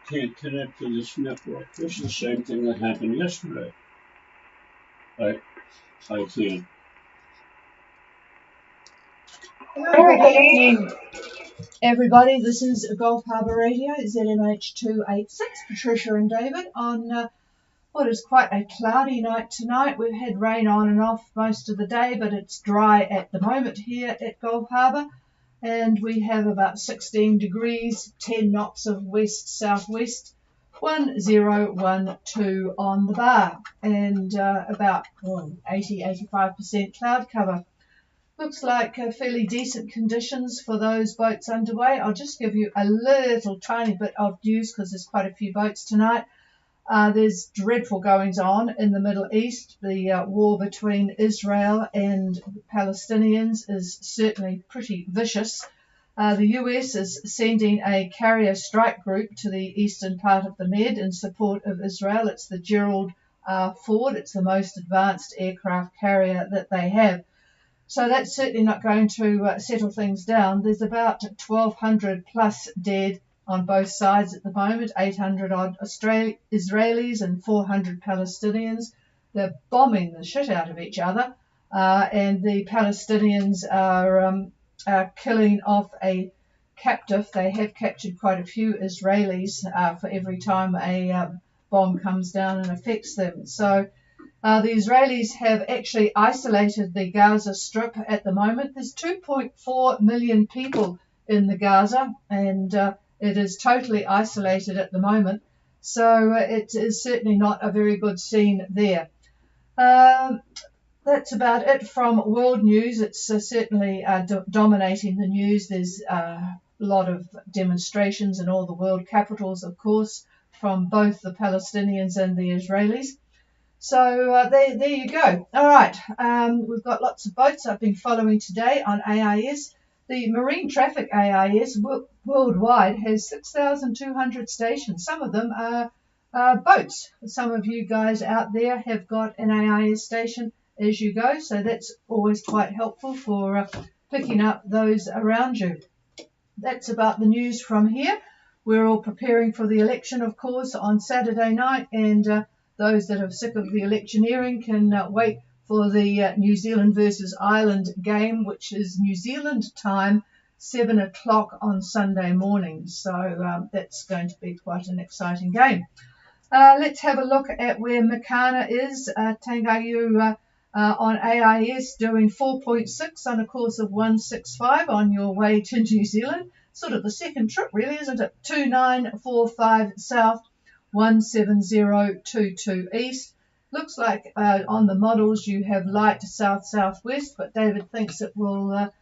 can't connect to this network. This is the same thing that happened yesterday. I can't. Good evening, everybody. This is Gulf Harbour Radio, ZMH286, Patricia and David, on what is quite a cloudy night tonight. We've had rain on and off most of the day, but it's dry at the moment here at Gulf Harbour, and we have about 16 degrees, 10 knots of west-southwest, 1012 on the bar, and about 80-85% cloud cover. Looks like fairly decent conditions for those boats underway. I'll just give you a little tiny bit of news because there's quite a few boats tonight. There's dreadful goings on in the Middle East. The war between Israel and Palestinians is certainly pretty vicious. The US is sending a carrier strike group to the eastern part of the Med in support of Israel. It's the Gerald Ford. It's the most advanced aircraft carrier that they have. So that's certainly not going to settle things down. There's about 1,200 plus dead on both sides at the moment, 800 odd Israelis and 400 Palestinians. They're bombing the shit out of each other, and the Palestinians are killing off a captive. They have captured quite a few Israelis for every time a bomb comes down and affects them. So the Israelis have actually isolated the Gaza Strip at the moment. There's 2.4 million people in the Gaza, and it is totally isolated at the moment. So it is certainly not a very good scene there. That's about it from world news. It's certainly dominating the news. There's a lot of demonstrations in all the world capitals, of course, from both the Palestinians and the Israelis. So there you go. All right, we've got lots of boats I've been following today on AIS. The Marine Traffic AIS worldwide has 6,200 stations. Some of them are boats. Some of you guys out there have got an AIS station as you go, so that's always quite helpful for picking up those around you. That's about the news from here. We're all preparing for the election, of course, on Saturday night, and those that are sick of the electioneering can wait for the New Zealand versus Ireland game, which is New Zealand time, 7 o'clock on Sunday morning. So that's going to be quite an exciting game. Let's have a look at where Makana is. Tangayu on AIS doing 4.6 on a course of 165 on your way to New Zealand. Sort of the second trip, really, isn't it? 2945 south. 17022 east. Looks like on the models you have light south-southwest, but David thinks it will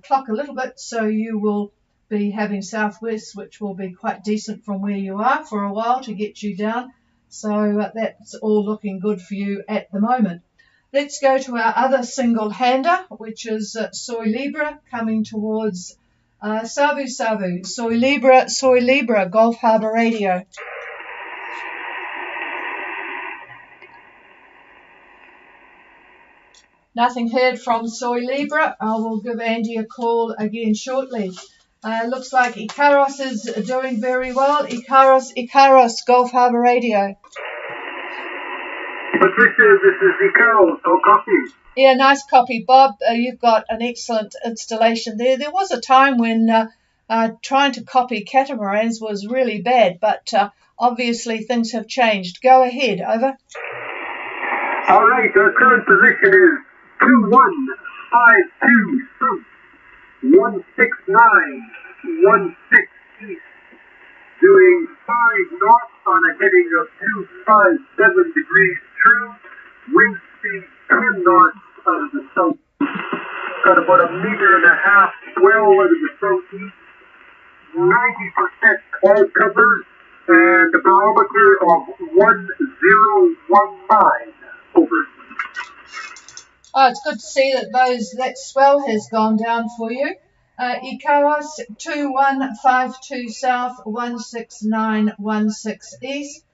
clock a little bit, so you will be having southwest, which will be quite decent from where you are for a while to get you down. So that's all looking good for you at the moment. Let's go to our other single-hander, which is Soy Libra coming towards Savu Savu. Soy Libra, Gulf Harbour Radio. Nothing heard from Soy Libra. I will give Andy a call again shortly. Looks like Ikaros is doing very well. Ikaros, Gulf Harbour Radio. Patricia, this is Ikaros. I'll copy. Yeah, nice copy, Bob. You've got an excellent installation there. There was a time when trying to copy catamarans was really bad, but obviously things have changed. Go ahead, over. All right, our current position is 2152 south, 16916 east, doing 5 knots on a heading of 257 degrees true, wind speed 10 knots out of the south. Got about 1.5 meters swell out of the southeast, 90% cloud cover, and a barometer of 1019. Over. Oh, it's good to see that that swell has gone down for you. Ikaros 2152 south, 16916 east,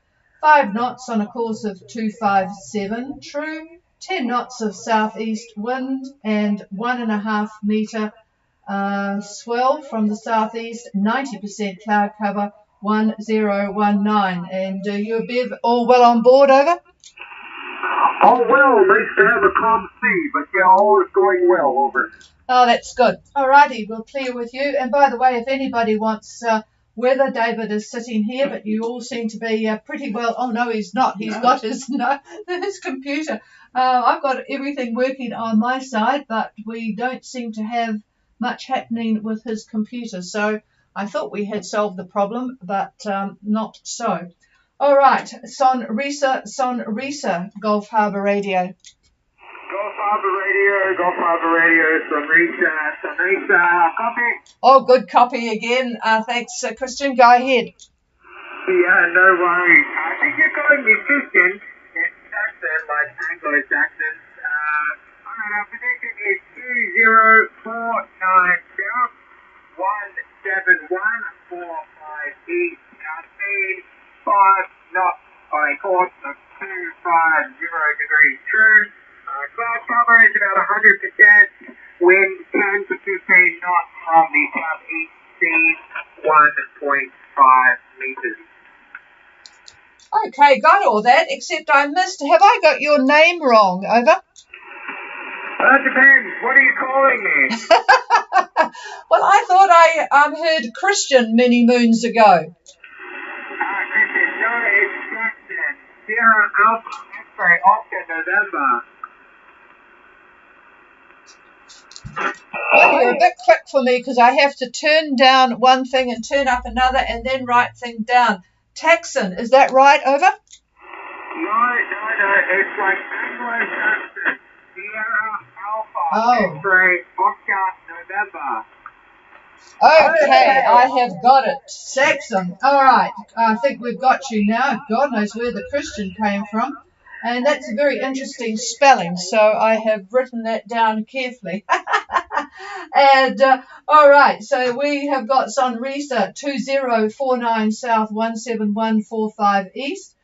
5 knots on a course of 257 true, 10 knots of southeast wind, and 1.5 meter swell from the southeast, 90% cloud cover, 1019. And you, Bev, all well on board, over? Oh, well, nice to have a calm sea, but yeah, all is going well, over. Oh, that's good. All righty, we'll clear with you. And by the way, if anybody wants weather, David is sitting here, but you all seem to be pretty well. Oh, no, he's not. He's got his computer. I've got everything working on my side, but we don't seem to have much happening with his computer. So I thought we had solved the problem, but not so. All right, Sonrisa, Gulf Harbour Radio. Gulf Harbour Radio, Sonrisa, copy. Oh, good copy again. Thanks, Christian. Go ahead. Yeah, no worries. I think you're calling me Christian. It's Jackson, like Anglo-Saxon. Alright, our position is 20490 17145 east. Our speed 5 knots on a course of 250 degrees true. Cloud cover is about 100%. Wind 10 to 15 knots from the southeast seas, 1.5 meters. Okay, got all that, except I missed. Have I got your name wrong, over? That depends. What are you calling me? Well, I thought I heard Christian many moons ago. Christian, no, it's Jackson. Sierra Alpha X-ray Oscar November. Well, you're a bit quick for me because I have to turn down one thing and turn up another and then write things down. Taxon, is that right, over? No, it's like Anglo-Saxon. Sierra Alpha X-ray Oscar November. Okay, I have got it. Saxon. All right, I think we've got you now. God knows where the Christian came from. And that's a very interesting spelling, so I have written that down carefully. And, all right, so we have got Sonrisa 2049 south 17145 east,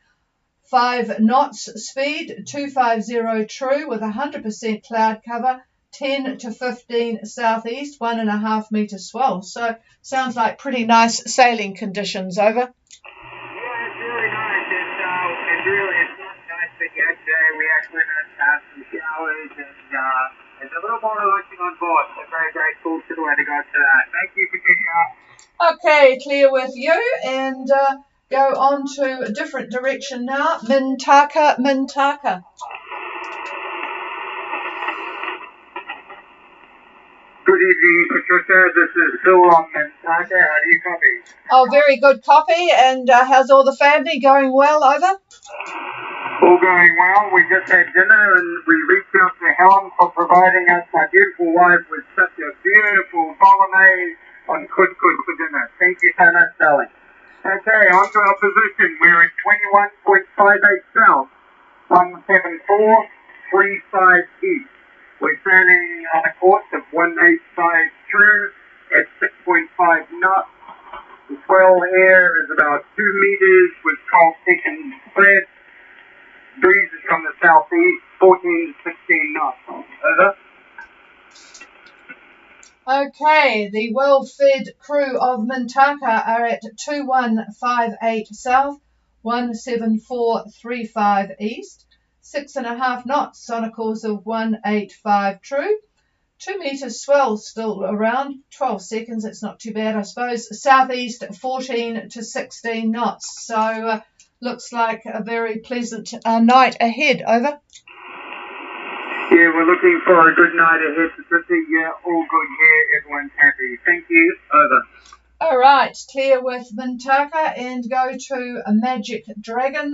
5 knots speed, 250 true with 100% cloud cover, 10 to 15 southeast, 1.5 metre swell. So sounds like pretty nice sailing conditions, over. Yeah, it's really nice. It's not nice, but yesterday we actually had some showers and it's a little more relaxing on board. So very grateful to the weather gods for that. Thank you, Patricia. Okay, clear with you, and go on to a different direction now. Mintaka. Good evening, Patricia. This is Phil on Mintaka. How do you copy? Oh, very good copy. And how's all the family? Going well, over? All going well. We just had dinner and we reached out to Helen for providing us, my beautiful wife, with such a beautiful bolognese on couscous for dinner. Thank you so much, darling. Okay, on to our position. We're at 21.58 south, 17435 east. We're sailing on a course of 185 true at 6.5 knots. The swell here is about 2 meters with 12 seconds spread. Breeze is from the southeast, 14 to 16 knots. Over. Okay, the well-fed crew of Mintaka are at 2158 south, 17435 east, 6.5 knots on a course of 185 true. 2 meters swell still around, 12 seconds, it's not too bad, I suppose. Southeast, 14 to 16 knots. So looks like a very pleasant night ahead, over. Yeah, we're looking for a good night ahead, Patricia. Yeah, all good here. Everyone's happy. Thank you. Over. All right, clear with Mintaka and go to a Magic Dragon.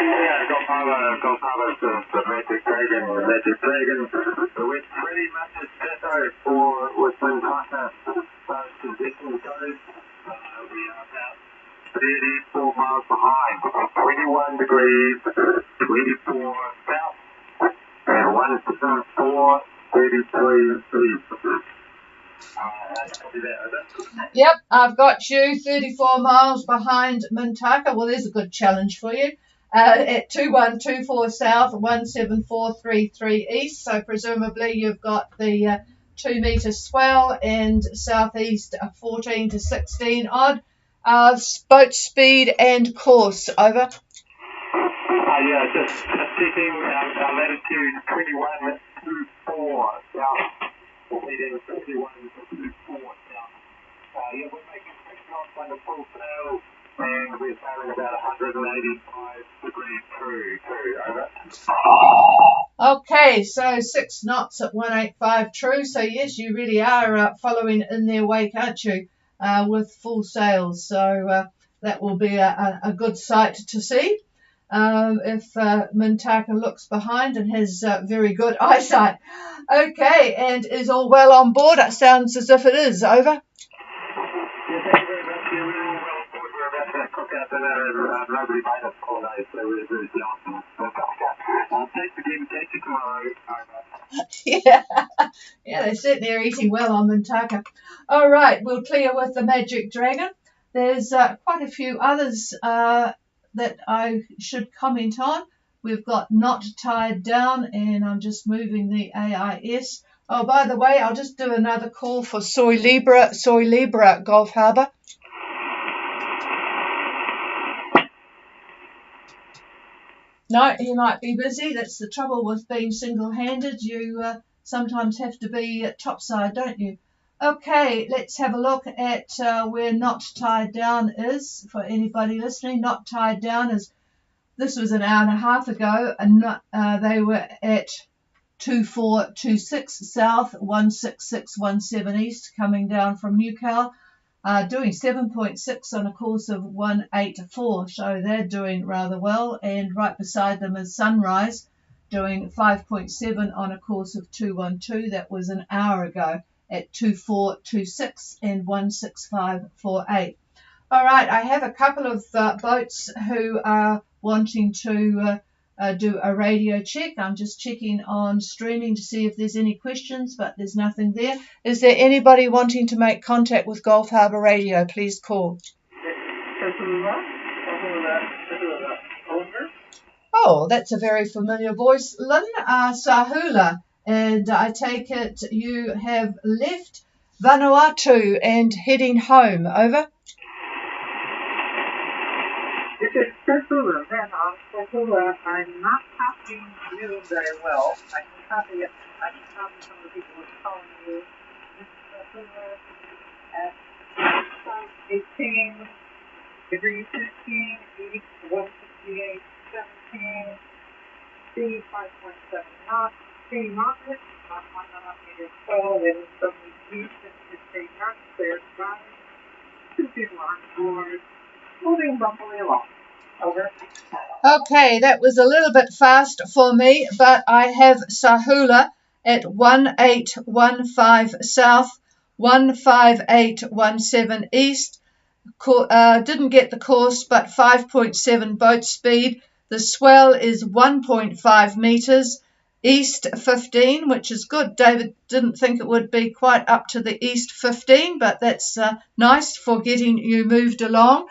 Yeah, Gulf Harbour to Magic Dragon. The wind pretty much is better for with Mintaka. Those conditions goes. We are about 34 miles behind. 21 degrees, 24 south, and 174, 33 east. Yep, I've got you 34 miles behind Mintaka. Well, there's a good challenge for you. At 2124 south, 17433 east. So presumably you've got the 2 metre swell, and southeast 14 to 16 odd. Boat speed and course, over. Yeah, just keeping our latitude 2124 south, leading 2124 south. Yeah, we're making 6 knots on the full sail, and we're sailing about 185 degrees true, over. Okay, so 6 knots at 185 true. So yes, you really are following in their wake, aren't you, with full sails. So that will be a good sight to see. If Mintaka looks behind and has very good eyesight. Okay, and is all well on board? It sounds as if it is, over. Yeah, they certainly are eating well on Mintaka. All right, we'll clear with the Magic Dragon. There's quite a few others that I should comment on. We've got Not Tied Down, and I'm just moving the AIS. Oh, by the way, I'll just do another call for Soy Libra, Gulf Harbour. No, he might be busy. That's the trouble with being single-handed. You sometimes have to be topside, don't you? Okay, let's have a look at where Not Tied Down is. For anybody listening, Not Tied Down is, this was an hour and a half ago, and they were at 2426 south, 16617 east, coming down from Newcastle. Doing 7.6 on a course of 184, so they're doing rather well. And right beside them is Sunrise, doing 5.7 on a course of 212. That was an hour ago at 2426 and 16548. All right, I have a couple of boats who are wanting to do a radio check. I'm just checking on streaming to see if there's any questions, but there's nothing there. Is there anybody wanting to make contact with Gulf Harbour Radio? Please call. Oh, that's a very familiar voice, Lynn. Sahula, and I take it you have left Vanuatu and heading home, over. This is Sahula. Then on Sahula, I'm not copying you very well. I can copy some of the people who are calling you. This is Sahula at 18 degrees 15 east, 168, 17, C 5.7 knots, C moderate, not 1 knot, meter 12, and from the east and 15 knots, clear skies, 2 people on board, moving bumpily along. Over. Okay, that was a little bit fast for me, but I have Sahula at 1815 south, 15817 east. Didn't get the course, but 5.7 boat speed. The swell is 1.5 meters, east 15, which is good. David didn't think it would be quite up to the east 15, but that's nice for getting you moved along.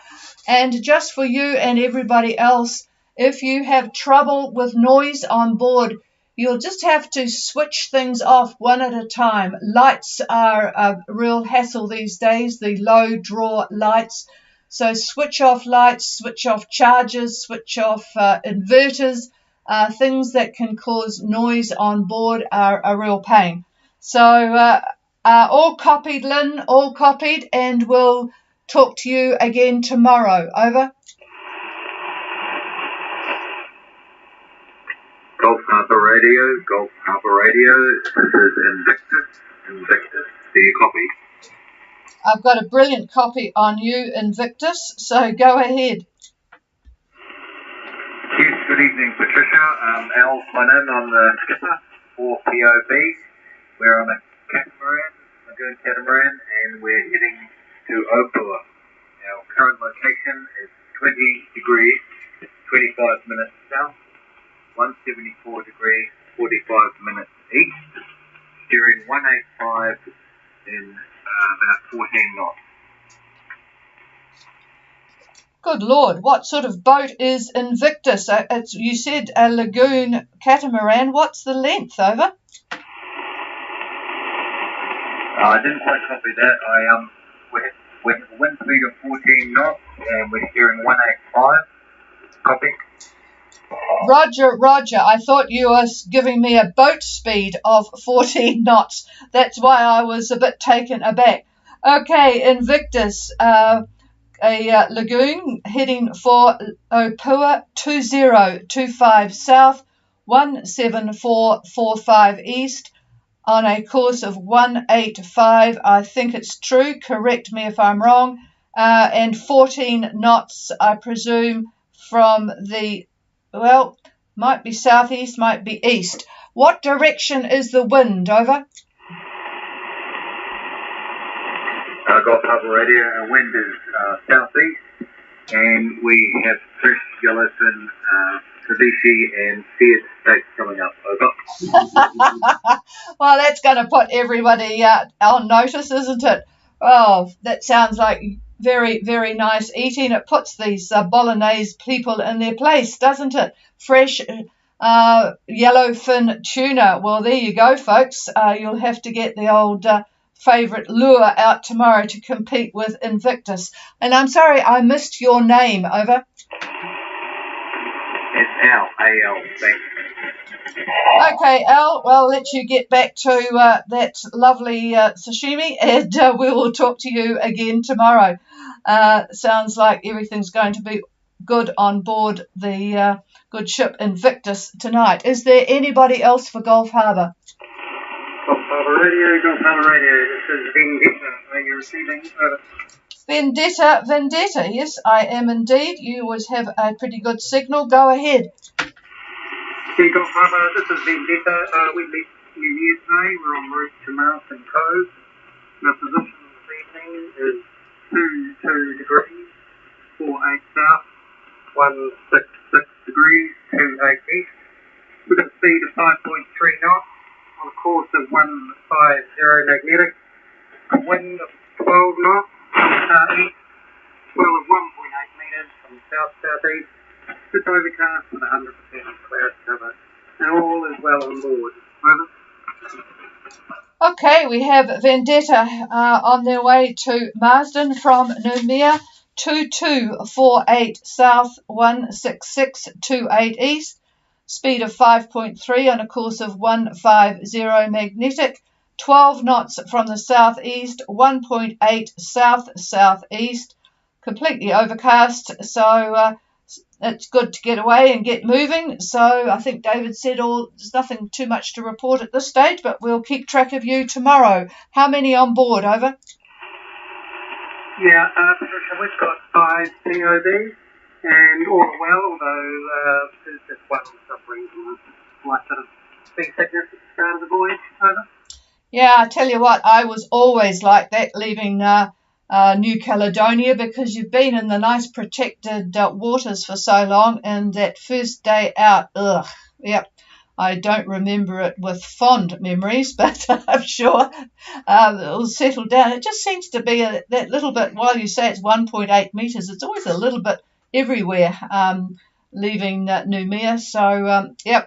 And just for you and everybody else, if you have trouble with noise on board, you'll just have to switch things off one at a time. Lights are a real hassle these days, the low draw lights. So switch off lights, switch off chargers, switch off inverters. Things that can cause noise on board are a real pain. So all copied, Lynn, all copied, and we'll talk to you again tomorrow. Over. Gulf Harbour Radio, this is Invictus, do you copy? I've got a brilliant copy on you, Invictus, so go ahead. Yes, good evening, Patricia. Al Flannan on the skipper for POB. We're on a lagoon catamaran, and we're heading to Opua. Our current location is 20 degrees, 25 minutes south, 174 degrees, 45 minutes east, steering 185 in about 14 knots. Good Lord, what sort of boat is Invictus? You said a lagoon catamaran. What's the length, over? I didn't quite copy that. We have a wind speed of 14 knots and we're steering 185. Copy. Roger, Roger. I thought you were giving me a boat speed of 14 knots. That's why I was a bit taken aback. Okay, Invictus, a lagoon heading for Opua 2025 south, 17445 east, on a course of 185. I think it's true. Correct me if I'm wrong. And 14 knots, I presume, from the, well, might be southeast, might be east. What direction is the wind? Over. Golf Harbour Radio, our wind is southeast, and we have fresh yellowfin, Kavishi, and feared steaks coming up. Over. Well, that's going to put everybody on notice, isn't it? Oh, that sounds like very, very nice eating. It puts these bolognese people in their place, doesn't it? Fresh yellowfin tuna. Well, there you go, folks. You'll have to get the old favourite lure out tomorrow to compete with Invictus. And I'm sorry, I missed your name. Over. It's Al, A-L, thanks. Okay, Al, well, I'll let you get back to that lovely sashimi, and we will talk to you again tomorrow. Sounds like everything's going to be good on board the good ship Invictus tonight. Is there anybody else for Gulf Harbour? Gulf Harbour Radio, Gulf Harbour Radio. This is Vendetta. Are you receiving? Vendetta, yes, I am indeed. You always have a pretty good signal. Go ahead. Okay, Gulf Harbour, this is Vendetta. We left New Year's Day. We're en route to Mountain Cove. Our position this evening is 22 degrees, 48 south, 166 degrees, 28 east. With a speed of 5.3 knots on a course of 150 magnetic. A wind of 12 knots from southeast, swell of 1.8 metres from south-southeast. It's overcast with 100% cloud cover. And all is well on board. Over. Okay, we have Vendetta on their way to Marsden from Noumea, 2248 south, 16628 east. Speed of 5.3 on a course of 150 magnetic. 12 knots from the southeast, 1.8 south-southeast. Completely overcast, so it's good to get away and get moving. So I think David said there's nothing too much to report at this stage, but we'll keep track of you tomorrow. How many on board? Over. Yeah, Patricia, we've got 5 POBs, and all are well, although there's just one suffering from a slight sort of seasickness at the start of the voyage. Over. Yeah, I tell you what, I was always like that leaving New Caledonia, because you've been in the nice protected waters for so long, and that first day out, I don't remember it with fond memories, but I'm sure it'll settle down. It just seems to be that little bit, while you say it's 1.8 metres, it's always a little bit everywhere leaving Noumea, so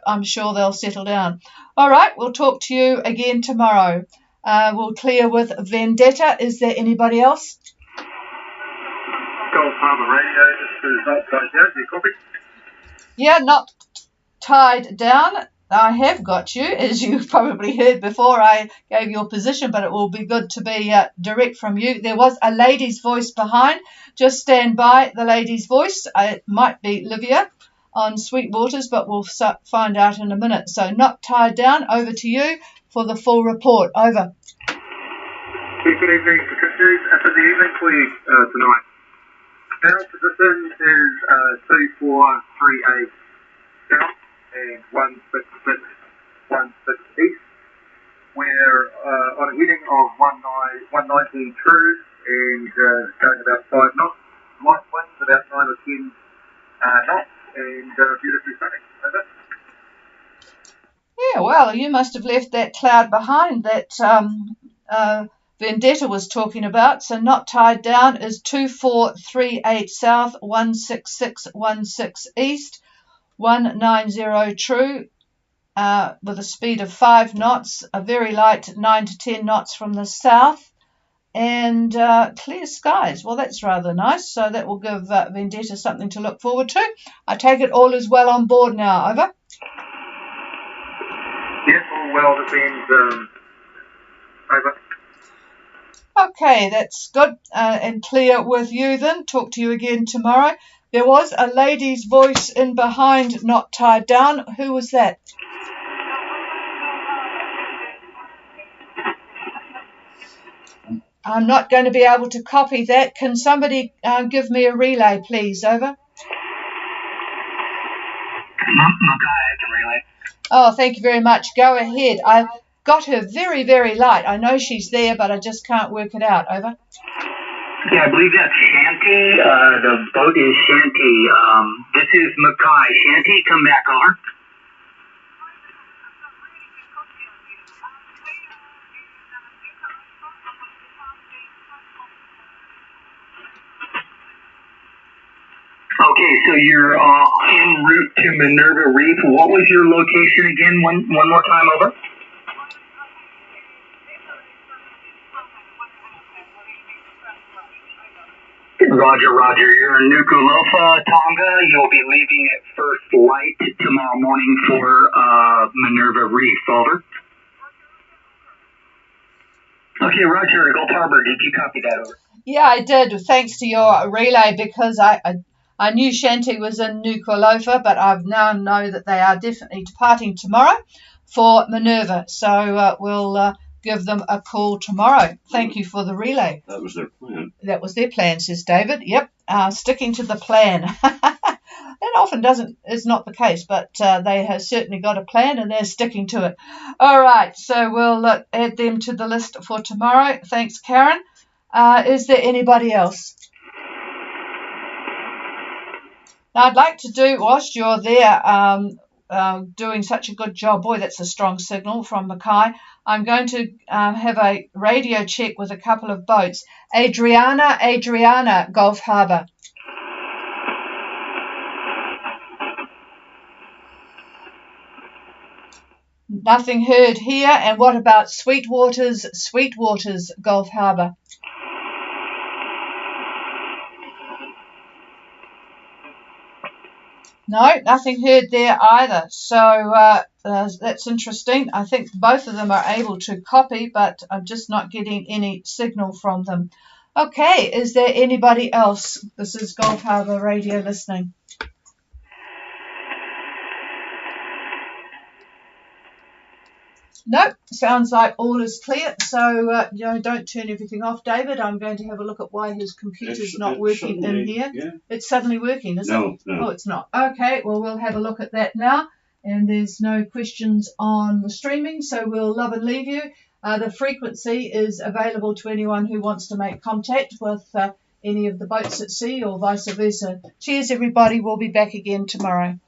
I'm sure they'll settle down. All right, we'll talk to you again tomorrow. We'll clear with Vendetta. Is there anybody else? Gulf Harbour Radio, this is not tied down. Do you copy? Yeah, not tied down. I have got you, as you probably heard before I gave your position, but it will be good to be direct from you. There was a lady's voice behind. Just stand by the lady's voice. It might be Livia on Sweet Waters, but we'll find out in a minute. So not tied down. Over to you for the full report. Over. Good evening, Patricia. For the evening for you tonight. Our position is 2438 south and 166 east. We're on a heading of 190 true and going about 5 knots. Light winds about 9 or 10 knots and beautifully sunny. Over. Yeah, well, you must have left that cloud behind that Vendetta was talking about. So not tied down is 2438 south, 16616 east, 190 true, with a speed of 5 knots, a very light 9 to 10 knots from the south, and clear skies. Well, that's rather nice. So that will give Vendetta something to look forward to. I take it all is well on board now. Over. Yes, all well. The beams. Over. Okay, that's good and clear with you then. Talk to you again tomorrow. There was a lady's voice in behind, not tied down. Who was that? I'm not going to be able to copy that. Can somebody give me a relay, please? Over. I can relay. Oh, thank you very much. Go ahead. I got her very, very light. I know she's there, but I just can't work it out. Over. Yeah, I believe that's Shanty. The boat is Shanty. This is Mackay. Shanty, come back, over. Okay, so you're en route to Minerva Reef. What was your location again? One more time, over. Roger, roger. You're in Nuku'alofa, Tonga. You'll be leaving at first light tomorrow morning for Minerva Reef, over. Okay, roger. Gulf Harbor, did you copy that, over? Yeah, I did, thanks to your relay, because I knew Shanty was in Nuku'alofa, but I now know that they are definitely departing tomorrow for Minerva. So we'll give them a call tomorrow. Thank you for the relay. That was their plan. That was their plan, says David. Yep, sticking to the plan. That often is not the case, but they have certainly got a plan and they're sticking to it. All right, so we'll add them to the list for tomorrow. Thanks, Karen. Is there anybody else? Now, I'd like to do, whilst you're there doing such a good job, boy, that's a strong signal from Mackay, I'm going to have a radio check with a couple of boats. Adriana, Gulf Harbour. Nothing heard here. And what about Sweetwater's, Gulf Harbour? No, nothing heard there either. So that's interesting. I think both of them are able to copy, but I'm just not getting any signal from them. Okay, is there anybody else? This is Gulf Harbour Radio listening. Nope, sounds like all is clear. So, don't turn everything off, David. I'm going to have a look at why his computer's not working in here. Yeah. It's suddenly working, is it? No. Oh, it's not. Okay, well, we'll have a look at that now. And there's no questions on the streaming, so we'll love and leave you. The frequency is available to anyone who wants to make contact with any of the boats at sea or vice versa. Cheers, everybody. We'll be back again tomorrow.